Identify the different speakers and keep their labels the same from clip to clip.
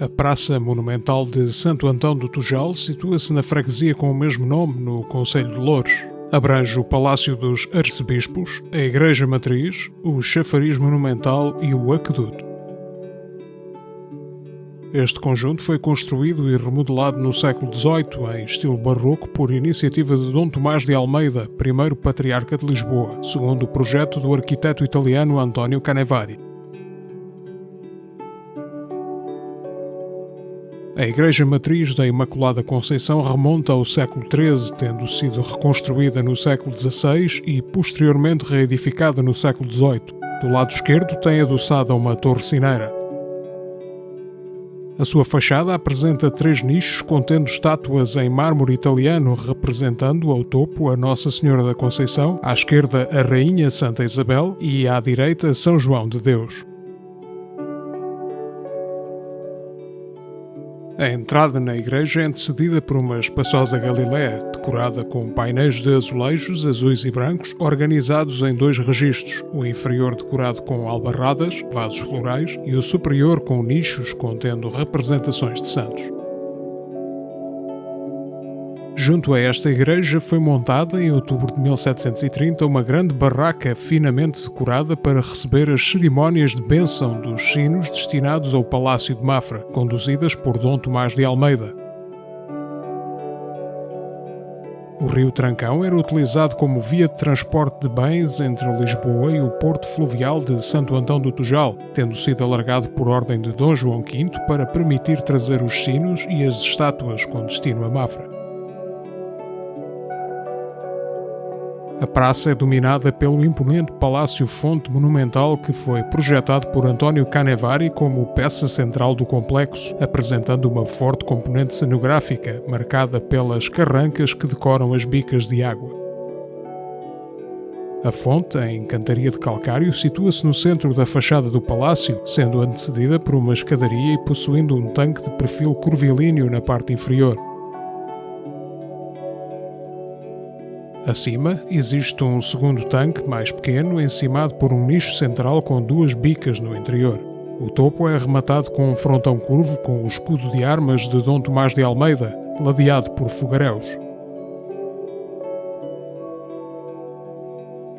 Speaker 1: A Praça Monumental de Santo Antão do Tujal situa-se na freguesia com o mesmo nome, no concelho de Loures. Abrange o Palácio dos Arcebispos, a Igreja Matriz, o Chafariz Monumental e o Aqueduto. Este conjunto foi construído e remodelado no século XVIII em estilo barroco por iniciativa de Dom Tomás de Almeida, primeiro patriarca de Lisboa, segundo o projeto do arquiteto italiano Antonio Canevari. A Igreja Matriz da Imaculada Conceição remonta ao século XIII, tendo sido reconstruída no século XVI e posteriormente reedificada no século XVIII. Do lado esquerdo tem adoçada uma torre-sineira. A sua fachada apresenta 3 nichos contendo estátuas em mármore italiano representando ao topo a Nossa Senhora da Conceição, à esquerda a Rainha Santa Isabel e à direita São João de Deus. A entrada na igreja é antecedida por uma espaçosa galileia, decorada com painéis de azulejos azuis e brancos, organizados em 2 registros, o inferior decorado com albarradas, vasos florais, e o superior com nichos contendo representações de santos. Junto a esta igreja foi montada, em outubro de 1730, uma grande barraca finamente decorada para receber as cerimónias de bênção dos sinos destinados ao Palácio de Mafra, conduzidas por Dom Tomás de Almeida. O rio Trancão era utilizado como via de transporte de bens entre Lisboa e o porto fluvial de Santo Antão do Tujal, tendo sido alargado por ordem de Dom João V para permitir trazer os sinos e as estátuas com destino a Mafra. A praça é dominada pelo imponente Palácio Fonte Monumental que foi projetado por António Canevari como peça central do complexo, apresentando uma forte componente cenográfica, marcada pelas carrancas que decoram as bicas de água. A fonte, em cantaria de calcário, situa-se no centro da fachada do palácio, sendo antecedida por uma escadaria e possuindo um tanque de perfil curvilíneo na parte inferior. Acima, existe um segundo tanque, mais pequeno, encimado por um nicho central com 2 bicas no interior. O topo é arrematado com um frontão curvo com o escudo de armas de Dom Tomás de Almeida, ladeado por fogaréus.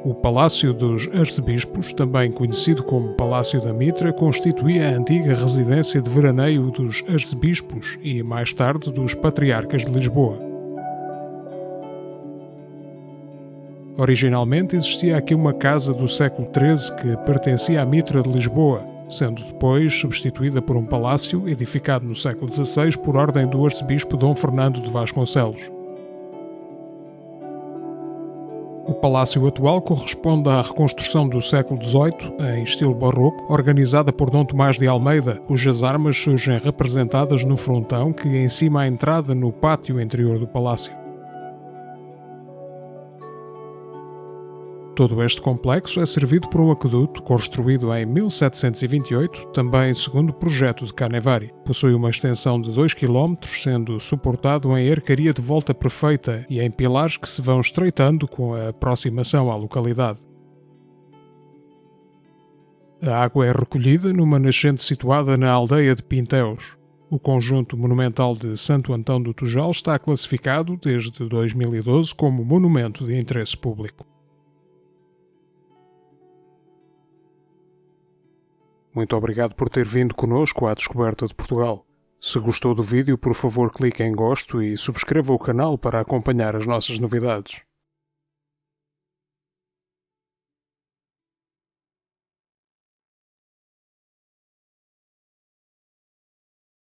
Speaker 1: O Palácio dos Arcebispos, também conhecido como Palácio da Mitra, constituía a antiga residência de veraneio dos arcebispos e, mais tarde, dos patriarcas de Lisboa. Originalmente existia aqui uma casa do século XIII que pertencia à Mitra de Lisboa, sendo depois substituída por um palácio edificado no século XVI por ordem do arcebispo Dom Fernando de Vasconcelos. O palácio atual corresponde à reconstrução do século XVIII, em estilo barroco, organizada por Dom Tomás de Almeida, cujas armas surgem representadas no frontão que encima a entrada no pátio interior do palácio. Todo este complexo é servido por um aqueduto construído em 1728, também segundo o projeto de Canevari. Possui uma extensão de 2 km, sendo suportado em arcaria de volta perfeita e em pilares que se vão estreitando com a aproximação à localidade. A água é recolhida numa nascente situada na aldeia de Pinteus. O conjunto monumental de Santo Antão do Tujal está classificado, desde 2012, como monumento de interesse público. Muito obrigado por ter vindo connosco à Descoberta de Portugal. Se gostou do vídeo, por favor clique em gosto e subscreva o canal para acompanhar as nossas novidades.